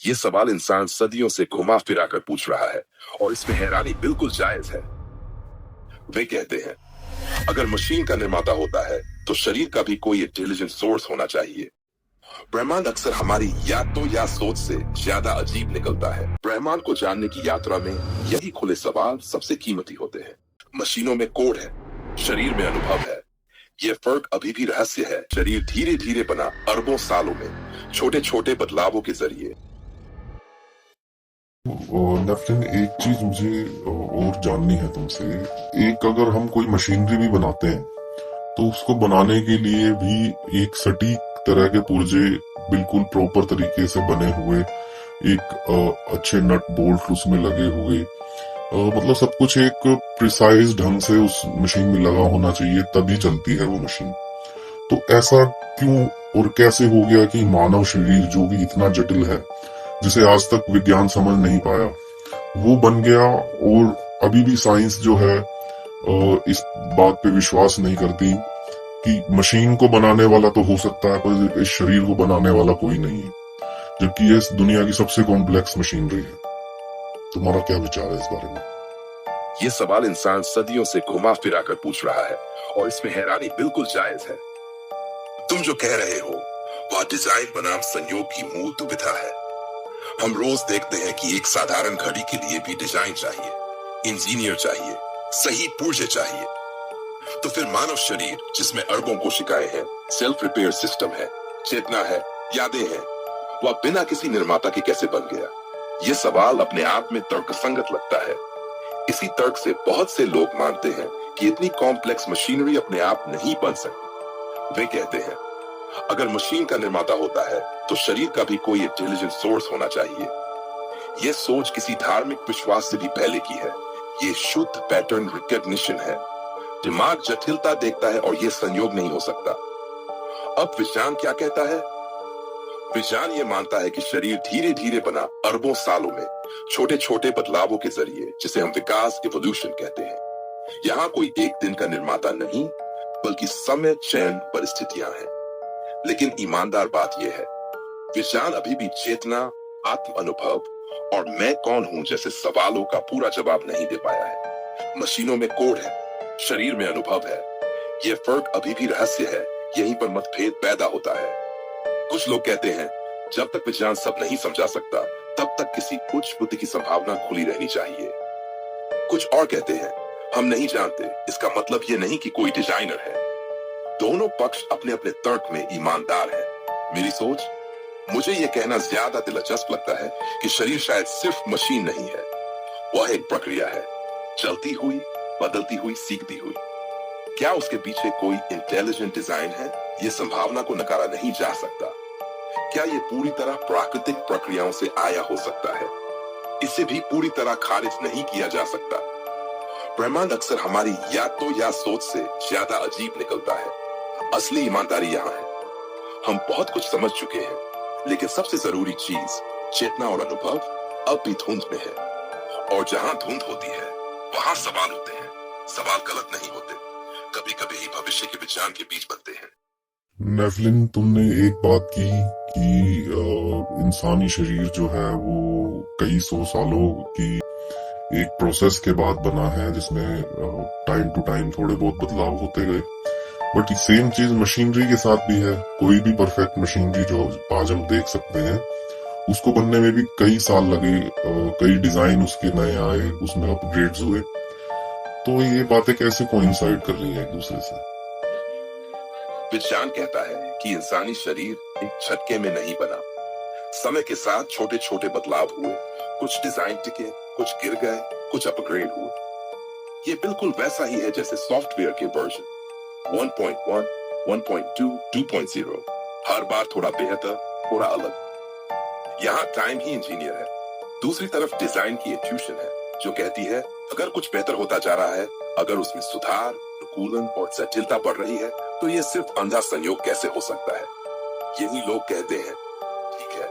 ये सवाल इंसान सदियों से घुमा फिरा कर पूछ रहा है और इसमें हैरानी बिल्कुल जायज है। वे कहते हैं, अगर मशीन का निर्माता होता है तो शरीर का भी कोई इंटेलिजेंट सोर्स होना चाहिए। ब्रह्मांड अक्सर हमारी याद या सोच से ज्यादा अजीब निकलता है। ब्रह्मांड को जानने की यात्रा में यही खुले सवाल सबसे कीमती होते हैं। मशीनों में कोड है, शरीर में अनुभव है। ये फर्क अभी भी रहस्य है। शरीर धीरे धीरे बना, अरबों सालों में, छोटे छोटे बदलावों के जरिए। नेफलिन, एक चीज मुझे और जाननी है तुमसे। एक, अगर हम कोई मशीनरी भी बनाते हैं तो उसको बनाने के लिए भी एक सटीक तरह के पुर्जे बिल्कुल प्रॉपर तरीके से बने हुए, एक अच्छे नट बोल्ट उसमें लगे हुए, मतलब सब कुछ एक प्रिसाइज ढंग से उस मशीन में लगा होना चाहिए, तभी चलती है वो मशीन। तो ऐसा क्यों और कैसे हो गया कि मानव शरीर, जो भी इतना जटिल है, जिसे आज तक विज्ञान समझ नहीं पाया, वो बन गया? और अभी भी साइंस जो है इस बात पे विश्वास नहीं करती कि मशीन को बनाने वाला तो हो सकता है पर इस शरीर को बनाने वाला कोई नहीं है, जबकि ये इस दुनिया की सबसे कॉम्प्लेक्स मशीनरी है। तुम्हारा क्या विचार है इस बारे में? ये सवाल इंसान सदियों से घुमा फिरा कर पूछ रहा है और इसमें हैरानी बिल्कुल जायज है। तुम जो कह रहे हो वह डिजाइन बनाम संयोग की मूल दुविधा है। हम रोज देखते हैं कि एक साधारण घड़ी के लिए भी डिजाइन चाहिए, इंजीनियर चाहिए, सही पुर्जे चाहिए। तो फिर मानव शरीर, जिसमें अरबों कोशिकाएं हैं, सेल्फ रिपेयर सिस्टम है, चेतना है, यादें हैं, वह बिना किसी निर्माता के कैसे बन गया? ये सवाल अपने आप में तर्कसंगत लगता है। इसी तर्क से बहुत से लोग मानते हैं कि इतनी कॉम्प्लेक्स मशीनरी अपने आप नहीं बन सकती। वे कहते हैं, अगर मशीन का निर्माता होता है तो शरीर का भी कोई इंटेलिजेंट सोर्स होना चाहिए। यह सोच किसी धार्मिक विश्वास से भी पहले की है। ये शुद्ध पैटर्न रिकॉग्निशन है। दिमाग जटिलता देखता है और यह संयोग नहीं हो सकता। अब विज्ञान क्या कहता है? विज्ञान ये मानता है कि शरीर धीरे धीरे बना, अरबों सालों में, छोटे छोटे बदलावों के जरिए, जिसे हम विकास, इवोल्यूशन कहते हैं। यहाँ कोई एक दिन का निर्माता नहीं, बल्कि समय, चयन, परिस्थितियां हैं। लेकिन ईमानदार बात यह है, विज्ञान अभी भी चेतना, आत्म अनुभव और मैं कौन हूं जैसे सवालों का पूरा जवाब नहीं दे पाया है। मशीनों में कोड है, शरीर में अनुभव है। यह फर्क अभी भी रहस्य है। यहीं पर मतभेद पैदा होता है। कुछ लोग कहते हैं, जब तक विज्ञान सब नहीं समझा सकता, तब तक किसी उच्च बुद्धि की संभावना खुली रहनी चाहिए। कुछ और कहते हैं, हम नहीं जानते, इसका मतलब यह नहीं कि कोई डिजाइनर है। दोनों पक्ष अपने अपने तर्क में ईमानदार हैं। मेरी सोच, मुझे यह कहना ज्यादा दिलचस्प लगता है कि शरीर शायद सिर्फ मशीन नहीं है, वह एक प्रक्रिया है, चलती हुई, बदलती हुई, सीखती हुई। क्या उसके पीछे कोई इंटेलिजेंट डिजाइन है? यह संभावना को नकारा नहीं जा सकता। क्या यह पूरी तरह प्राकृतिक प्रक्रियाओं से आया हो सकता है? इसे भी पूरी तरह खारिज नहीं किया जा सकता। ब्रह्मांड अक्सर हमारी याद या सोच से ज्यादा अजीब निकलता है। असली ईमानदारी यहाँ है, हम बहुत कुछ समझ चुके हैं, लेकिन सबसे जरूरी चीज, चेतना और अनुभव, अब भी धुंध में है। और जहां धुंध होती है, वहां सवाल होते हैं। सवाल गलत नहीं होते, कभी कभी ही भविष्य के विज्ञान के बीच बनते हैं। नेफलिन, तुमने एक बात की कि इंसानी शरीर जो है वो कई सौ सालों की एक प्रोसेस के बाद बना है, जिसमें टाइम टू टाइम थोड़े बहुत बदलाव होते गए। बट सेम चीज मशीनरी के साथ भी है। कोई भी परफेक्ट मशीनरी जो आज हम देख सकते हैं, उसको बनने में भी कई साल लगे, कई डिजाइन उसके नए आए, उसमें अपग्रेड्स हुए। तो ये बातें कैसे कोइंसाइड कर रही हैं एक दूसरे से? विज्ञान कहता है कि इंसानी शरीर एक झटके में नहीं बना। समय के साथ छोटे छोटे बदलाव हुए, कुछ डिजाइन टिके, कुछ गिर गए, कुछ अपग्रेड हुए। ये बिल्कुल वैसा ही है जैसे सॉफ्टवेयर के वर्जन 1.1, 1.2, 2.0, हर बार थोड़ा बेहतर, थोड़ा अलग। यहाँ टाइम ही इंजीनियर है। दूसरी तरफ डिजाइन की इंट्यूशन है, जो कहती है अगर कुछ बेहतर होता जा रहा है, अगर उसमें सुधार, अनुकूलन और जटिलता बढ़ रही है, तो ये सिर्फ अंधा संयोग कैसे हो सकता है? यही लोग कहते हैं, ठीक है,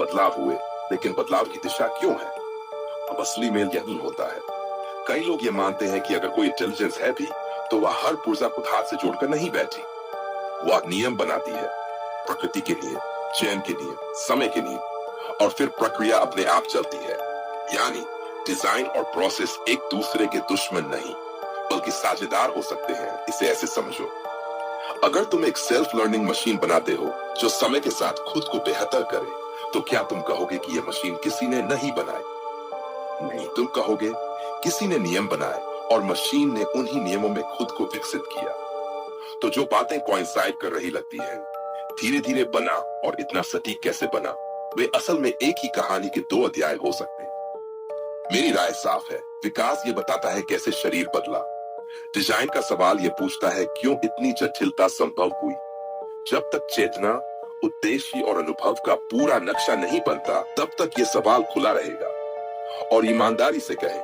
बदलाव हुए, लेकिन बदलाव की दिशा क्यों है? अब असली मेल यही होता है। कई लोग ये मानते हैं कि अगर कोई इंटेलिजेंस है भी, तो वह हर पुर्जा को हाथ से जोड़कर नहीं बैठी। वह नियम बनाती है, प्रकृति के नियम, चयन के नियम, समय के नियम। और फिर प्रक्रिया अपने आप चलती है। यानी डिजाइन और प्रोसेस एक दूसरे के दुश्मन नहीं बल्कि साझेदार हो सकते हैं। इसे ऐसे समझो, अगर तुम एक सेल्फ लर्निंग मशीन बनाते हो जो समय के साथ खुद को बेहतर करे, तो क्या तुम कहोगे कि यह मशीन किसी ने नहीं बनाई? नहीं, तुम कहोगे किसी ने नियम बनाए और मशीन ने उन्हीं नियमों में खुद को विकसित किया। तो जो बातें कोइंसाइड कर रही लगती है, धीरे धीरे बना और इतना सटीक कैसे बना, वे असल में एक ही कहानी के दो अध्याय हो सकते हैं। मेरी राय साफ है, विकास ये बताता है कैसे शरीर बदला। डिजाइन का सवाल ये पूछता है क्यों इतनी जटिलता संभव हुई। जब तक चेतना, उद्देश्य और अनुभव का पूरा नक्शा नहीं बनता, तब तक ये सवाल खुला रहेगा। और ईमानदारी से कहें,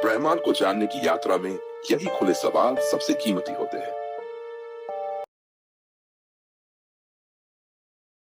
ब्रह्मांड को जानने की यात्रा में यही खुले सवाल सबसे कीमती होते हैं।